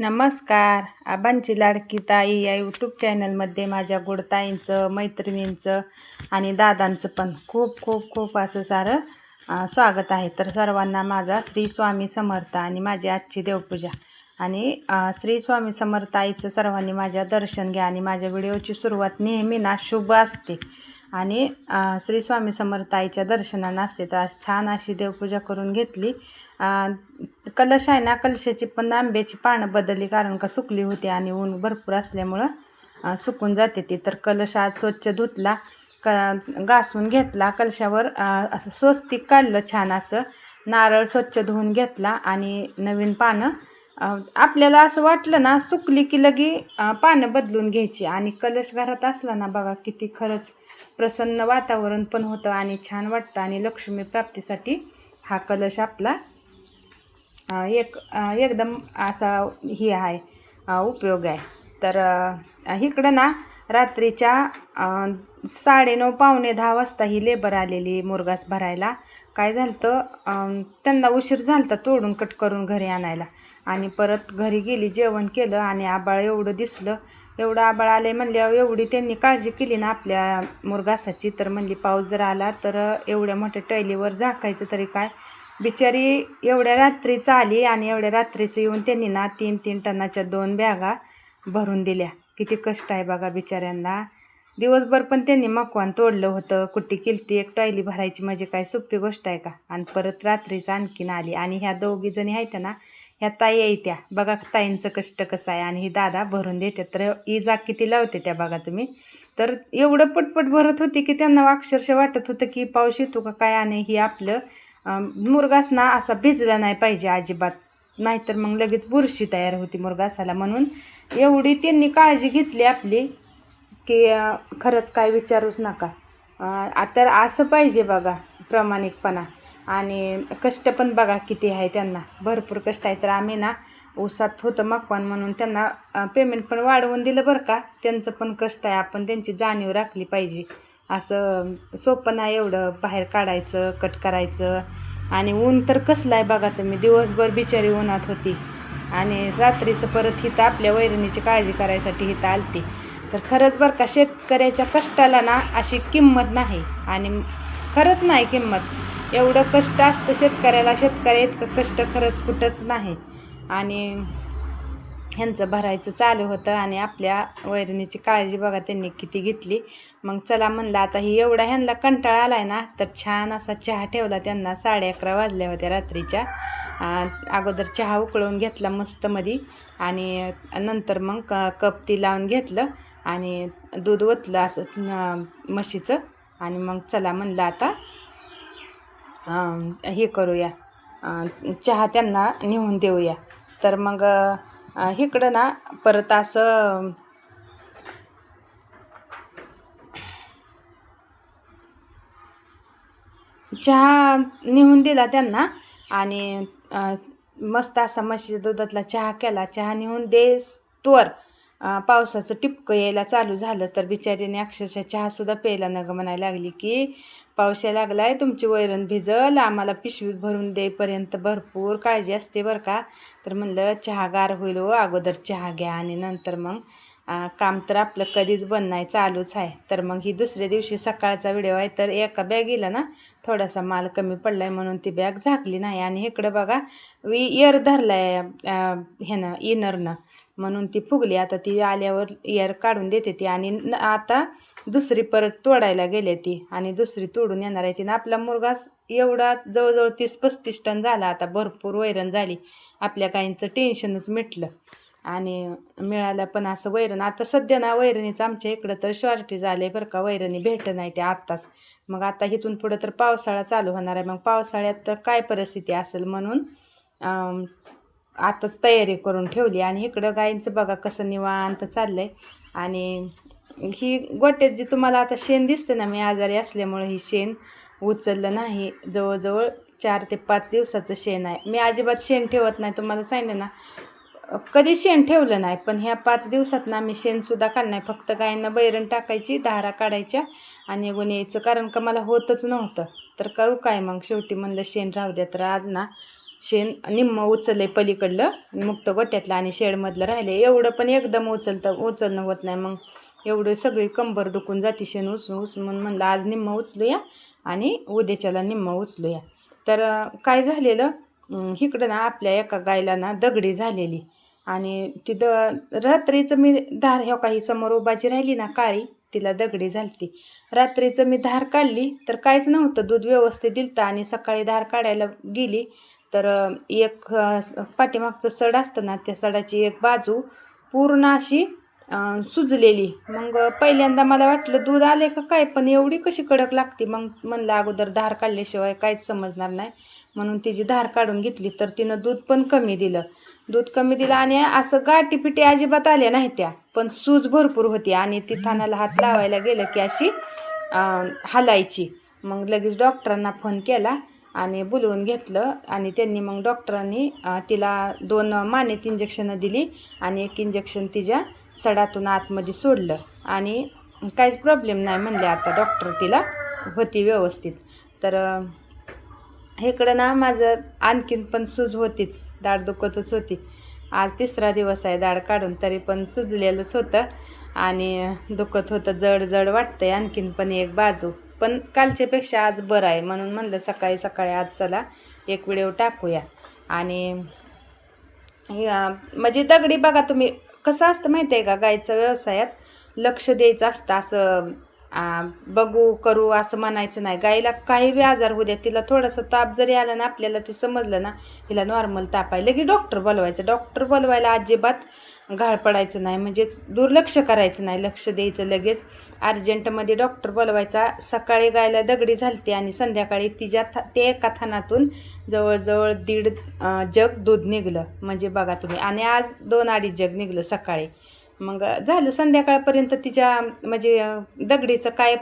नमस्कार. आबांची लाडकी ताई या यूट्यूब चॅनलमध्ये माझ्या गोडताईंचं, मैत्रिणींचं आणि दादांचं पण खूप खूप खूप असं सारं स्वागत आहे. तर सर्वांना माझा श्री स्वामी समर्थ आणि माझी आजची देवपूजा आणि श्री स्वामी समर्थ आईचं सर्वांनी माझ्या दर्शन घ्या आणि माझ्या व्हिडिओची सुरुवात नेहमी ना शुभ असते आणि श्री स्वामी समर्थ आईच्या दर्शनानं असते. तर आज छान अशी देवपूजा करून घेतली. कलश आहे ना, कलशाची पण आंब्याची पानं बदलली कारण का सुकली होती आणि ऊन भरपूर असल्यामुळं सुकून जाते ती. तर कलश आज स्वच्छ धुतला, घासून घेतला, कलशावर असं स्वस्तिक काढलं छान असं, नारळ स्वच्छ धुवून घेतला आणि नवीन पानं आपल्याला असं वाटलं ना सुकली की लगी पानं बदलून घ्यायची. आणि कलश घरात असला ना बघा किती खरंच प्रसन्न वातावरण पण होतं आणि छान वाटतं. आणि लक्ष्मी प्राप्तीसाठी हा कलश आपला एकदम असा ही आहे, उपयोग आहे. तर इकडं ना रात्रीच्या 9:30 पावणे 10 वाजता ही लेबर आलेली मुरघास भरायला. काय झालं तर त्यांना उशीर झाला तोडून कट करून घरी आणायला आणि परत घरी गेली, जेवण केलं आणि आबाळ एवढं दिसलं, एवढं आबाळ आले म्हणल्यावर एवढी त्यांनी काळजी केली ना आपल्या मुरघासाची. तर म्हणली पाऊस जर आला तर एवढ्या मोठ्या टैलीवर झाकायचं तरी काय. बिचारी एवढ्या रात्रीचं आली आणि एवढ्या रात्रीचं येऊन त्यांनी ना 3-3 टनाच्या 2 बॅगा भरून दिल्या. किती कष्ट आहे बघा बिचाऱ्यांना. दिवसभर पण त्यांनी मकवान तोडलं होतं, कुट्टी केलती, एक टॉयली भरायची म्हणजे काय सोपी गोष्ट आहे का. आणि परत रात्रीचं आणखीन आली. आणि ह्या दोघी जणी आहेत ना, ह्या ताई येत्या बघा, ताईंचं कष्ट कसं आहे. आणि ही दादा भरून देते. तर इजा किती लावते त्या बघा तुम्ही. तर एवढं पटपट भरत होती की त्यांना अक्षरशः वाटत होतं की पाऊस येतो का काय. आणि ही आपलं मुरघास ना असा भिजला नाही पाहिजे अजिबात, नाहीतर मग लगेच बुरशी तयार होती मुरघासाला. म्हणून एवढी त्यांनी काळजी घेतली आपली की खरंच काय विचारूच नका. तर असं पाहिजे बघा प्रामाणिकपणा. आणि कष्ट पण बघा किती आहे त्यांना, भरपूर कष्ट आहे. तर आम्ही ना ऊसात होतं मकवान म्हणून त्यांना पेमेंट पण वाढवून दिलं बरं का. त्यांचं पण कष्ट आहे, आपण त्यांची जाणीव राखली पाहिजे. असं सोपं नाही एवढं बाहेर काढायचं, कट करायचं. आणि ऊन तर कसलं आहे बघा तुम्ही, दिवसभर बिचारी उन्हात होती आणि रात्रीचं परत हिथं आपल्या वैरणीची काळजी करायसाठी हिथं आलती. तर खरंच बरं का, शेतकऱ्याच्या कष्टाला ना अशी किंमत नाही आणि खरंच नाही किंमत. एवढं कष्ट असतं शेतकऱ्याला, शेतकऱ्या इतकं कष्ट खरंच कुठंच नाही. आणि ह्यांचं भरायचं चालू होतं आणि आपल्या वैरणीची काळजी बघा त्यांनी किती घेतली. मग चला म्हणलं आता ही एवढा ह्यांना कंटाळा आला आहे ना, तर छान असा चहा ठेवला त्यांना. 11:30 वाजल्या होत्या रात्रीच्या. अगोदर चहा उकळून घेतला मस्त मध्ये आणि नंतर मग कप ती लावून घेतलं आणि दूध ओतलं असं म्हशीचं. आणि मग चला म्हणलं आता हे करूया, चहा त्यांना नेऊन देऊया. तर मग इकडं ना परत असं चहा नेऊन दिला त्यांना आणि मस्त असा म्हशीच्या दुधातला चहा केला. चहा नेऊन देस्तोवर पावसाचं टिपकं यायला चालू झालं. तर बिचारीने अक्षरशः चहासुद्धा प्यायला नग म्हणायला लागली की पाऊस यायला लागला आहे, तुमची वैरण भिजल, आम्हाला पिशवीत भरून देईपर्यंत भरपूर काळजी असते बरं का. तर म्हणलं चहा गार होईल हो, अगोदर चहा घ्या आणि नंतर मग काम तर आपलं कधीच बंद नाही, चालूच आहे. तर मग ही दुसऱ्या दिवशी सकाळचा व्हिडिओ आहे. तर एका बॅगीला ना थोडासा माल कमी पडला आहे म्हणून ती बॅग झाकली नाही. आणि इकडं बघा इयर धरला आहे ह्यानं इनरनं, म्हणून ती फुगली. आता ती आल्यावर इयर काढून देते ती. आणि आता दुसरी परत तोडायला गेले ती आणि दुसरी तोडून येणार आहे ती. आपला मुरघास एवढा जवळजवळ 30-35 टन झाला. आता भरपूर वैरण झाली, आपल्या गाईंचं टेन्शनच मिटलं आणि मिळालं पण असं वैरण. आता सध्या ना वैरणीचं आमच्या इकडं तर शॉर्टेज आलं आहे बरं का, वैरणी भेटत नाही ते आत्ताच. मग आता इथून पुढं तर पावसाळा चालू होणार आहे. मग पावसाळ्यात तर काय परिस्थिती असेल म्हणून आताच तयारी करून ठेवली. आणि इकडं गाईंचं बघा कसं निवांत चाललं आहे. आणि ही गोट्यात जी तुम्हाला आता शेण दिसते ना, मी आजारी असल्यामुळे ही शेण उचललं नाही. जवळजवळ 4 ते 5 दिवसाचं शेण आहे. मी अजिबात शेण ठेवत नाही, तुम्हाला सांगितलं ना, कधी शेण ठेवलं नाही. पण ह्या 5 दिवसात ना मी शेणसुद्धा काढलं नाही. फक्त गायींना बैरण टाकायची, धारा काढायच्या आणि निघून यायचं, कारण का मला होतच नव्हतं. तर करू काय मग, शेवटी म्हणलं शेण राहू द्या. तर आज ना शेण निम्म उचललं आहे पलीकडलं मुक्त गोट्यातलं आणि शेडमधलं राहिलं एवढं पण एकदम उचलणं होत नाही. मग एवढं सगळी कंबर दुखून जाते शेण उचलून म्हणून म्हणलं आज निम्म उचलूया आणि उद्याच्याला निम्म उचलूया. तर काय झालेलं इकडं ना आपल्या एका गायला ना दगडी झालेली आणि ती रात्रीचं मी धार ह्या काही समोर उभाची राहिली ना काळी तिला दगडी झालती. रात्रीचं मी धार काढली तर काहीच नव्हतं, दूध व्यवस्थित दिलतं आणि सकाळी धार काढायला गेली तर एक पाठीमागचं सड असतं ना त्या सडाची एक बाजू पूर्ण अशी सुजलेली. मग पहिल्यांदा मला वाटलं दूध आले का काय, पण एवढी कशी कडक लागते. मग म्हणलं अगोदर धार काढल्याशिवाय काहीच समजणार नाही म्हणून तिची धार काढून घेतली तर तिनं दूध पण कमी दिलं आणि असं गाठीपिटी अजिबात आल्या नाही त्या, पण सूज भरपूर होती आणि ती थानाला हात लावायला गेलं की अशी हलायची. मग लगेच डॉक्टरांना फोन केला आणि बोलवून घेतलं आणि त्यांनी मग डॉक्टरांनी तिला 2 मानेत इंजेक्शनं दिली आणि एक इंजेक्शन तिच्या सडातून आतमध्ये सोडलं आणि काहीच प्रॉब्लेम नाही म्हणले आता डॉक्टर, तिला होती व्यवस्थित. तर इकडं ना माझं आणखीन पण सूज होतीच, दाढ दुखतच होती. आज 3रा दिवस आहे दाढ काढून तरी पण सुजलेलंच होतं आणि दुखत होतं, जड जड वाटतंय आणखीन पण एक बाजू. पण कालच्यापेक्षा आज बरं आहे म्हणून म्हणलं सकाळी सकाळी आज चला एक व्हिडिओ टाकूया. आणि म्हणजे दगडी बघा तुम्ही कसं असतं माहिती आहे का, गायच्या व्यवसायात लक्ष द्यायचं असतं. असं बघू करू असं म्हणायचं नाही. गायीला काही बी आजार होऊ द्या, तिला थोडंसं ताप जरी आला ना आपल्याला ते समजलं ना हिला नॉर्मल ताप आहे लगेच डॉक्टर बोलवायला अजिबात घाळ पडायचं नाही, म्हणजेच दुर्लक्ष करायचं नाही, लक्ष द्यायचं. लगेच अर्जंटमध्ये डॉक्टर बोलवायचा. सकाळी गायला दगडी झालती आणि संध्याकाळी ते एका थानातून जवळजवळ 1.5 जग दूध निघलं. म्हणजे बघा तुम्ही, आणि आज 2-2.5 जग निघलं सकाळी. मग झालं संध्याकाळपर्यंत तिच्या म्हणजे दगडीचं काय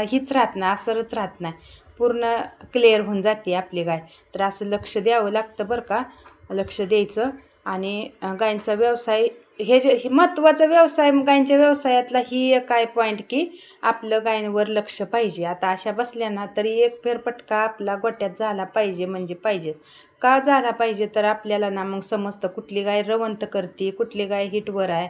हीच राहत नाही, असरच राहत नाही, पूर्ण क्लिअर होऊन जाते आपली गाय. तर असं लक्ष द्यावं लागतं बरं का, लक्ष द्यायचं. आणि गायींचा व्यवसाय हे महत्त्वाचा व्यवसाय. गायींच्या व्यवसायातला ही काय पॉईंट की आपलं गायींवर लक्ष पाहिजे. आता अशा बसल्या ना तरी एक फेरफटका आपला गोट्यात झाला पाहिजे, म्हणजे पाहिजे. का झाला पाहिजे तर आपल्याला ना मग समजतं कुठली गाय रवंत करते, कुठली गाय हिटवर आहे,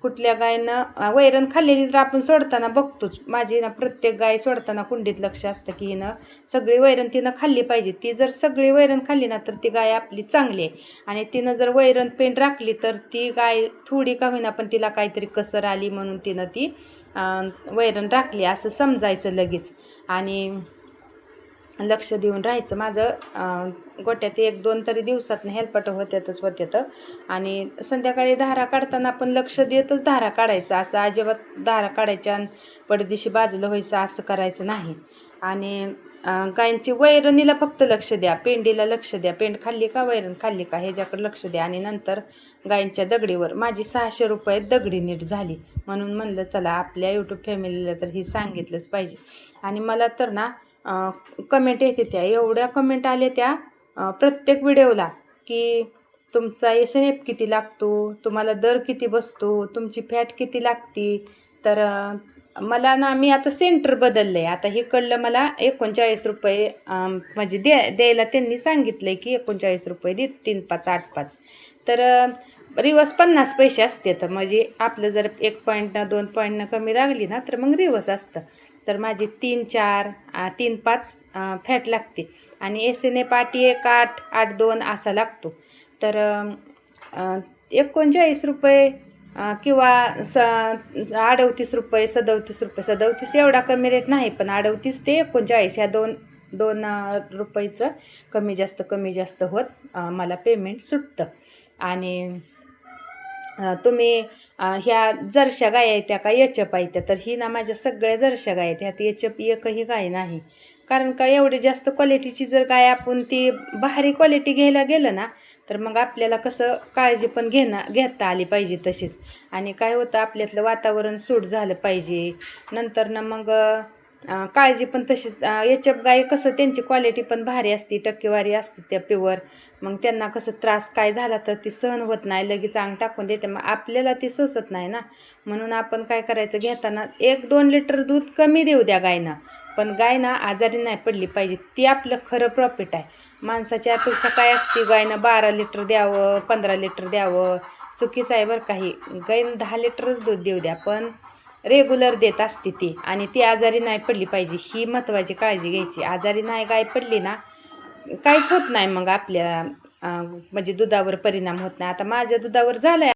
कुठल्या गायनं वैरण खाल्लेली तर आपण सोडताना बघतोच. माझी ना प्रत्येक गाय सोडताना कुंडीत लक्ष असतं की हिनं सगळी वैरण तिनं खाल्ली पाहिजे. ती जर सगळी वैरण खाल्ली ना तर ती गाय आपली चांगली आहे आणि तिनं जर वैरण पेंड राखली तर ती गाय थोडी का होईना पण तिला काहीतरी कसर आली म्हणून तिनं ती वैरण राखली असं समजायचं लगेच. आणि लक्ष देऊन राहायचं. माझं गोट्यात 1-2 तरी दिवसातनं हेलपाटं होत्यात. आणि संध्याकाळी धारा काढताना आपण लक्ष देतच धारा काढायचं, असं अजिबात धारा काढायच्या आणि पडदिशी बाजूला व्हायचं असं करायचं नाही. आणि गायींची वैरणीला फक्त लक्ष द्या, पेंडीला लक्ष द्या, पेंड खाल्ली का वैरण खाल्ली का ह्याच्याकडे लक्ष द्या. आणि नंतर गायींच्या दगडीवर माझी 600 रुपयात दगडी नीट झाली म्हणून म्हणलं चला आपल्या यूट्यूब फॅमिलीला तर ही सांगितलंच पाहिजे. आणि मला तर ना कमेंट येते त्या, एवढ्या कमेंट आल्या त्या प्रत्येक व्हिडिओला की तुमचा SNF किती लागतो, तुम्हाला दर किती बसतो, तुमची फॅट किती लागते. तर मला ना मी आता सेंटर बदललं आहे. आता हे कळलं मला 39 रुपये म्हणजे द्यायला त्यांनी सांगितलं आहे की 39 रुपये दे 3, 5, 8, 5. तर रिवर्स 50 पैसे असते. तर म्हणजे आपलं जर 1 पॉईंटनं 2 पॉईंटनं कमी लागली ना तर मग रिवर्स असतं. तर माझी 3, 4, 3, 5 फॅट लागते आणि SNF 8, 1, 8, 8, 2 असा लागतो. तर 39 रुपये किंवा 38 रुपये, 37 रुपये, 37 एवढा कमी रेट नाही, पण 38 ते 39 ह्या 2 रुपयाचं कमी जास्त होत मला पेमेंट सुटतं. आणि तुम्ही ह्या जर्शा गाय आहेत त्या का एचप आहेत त्या, तर ही ना माझ्या सगळ्या जर्शा गाय आहेत. ह्यात एचप एकही गाय नाही. कारण का एवढी जास्त क्वालिटीची जर गाय आपण ती भारी क्वालिटी घ्यायला गेलं ना तर मग आपल्याला कसं काळजी पण घेता आली पाहिजे तशीच. आणि काय होतं आपल्यातलं वातावरण सूट झालं पाहिजे. नंतर ना मग काळजी पण तशीच. एचप गाय कसं त्यांची क्वालिटी पण भारी असते, टक्केवारी असते त्या प्युअर. मग त्यांना कसं त्रास काय झाला तर ती सहन होत नाही, लगेच अंग टाकून देते. मग आपल्याला ती सोसत नाही ना, म्हणून आपण काय करायचं घेताना 1-2 लिटर दूध कमी देऊ द्या गायना, पण गाय ना आजारी नाही पडली पाहिजे. ती आपलं खरं प्रॉफिट आहे. माणसाची अपेक्षा काय असते, गायनं 12 लिटर द्यावं, 15 लिटर द्यावं. चुकीचं आहे बरं काही. गायनं 10 लिटरच दूध देऊ द्या, पण रेग्युलर देत असते ती. आणि ती आजारी नाही पडली पाहिजे, ही महत्त्वाची काळजी घ्यायची. आजारी नाही गाय पडली ना, काहीच होत नाही मग आपल्या म्हणजे दुधावर परिणाम होत नाही. आता माझ्या दुधावर झालं आहे.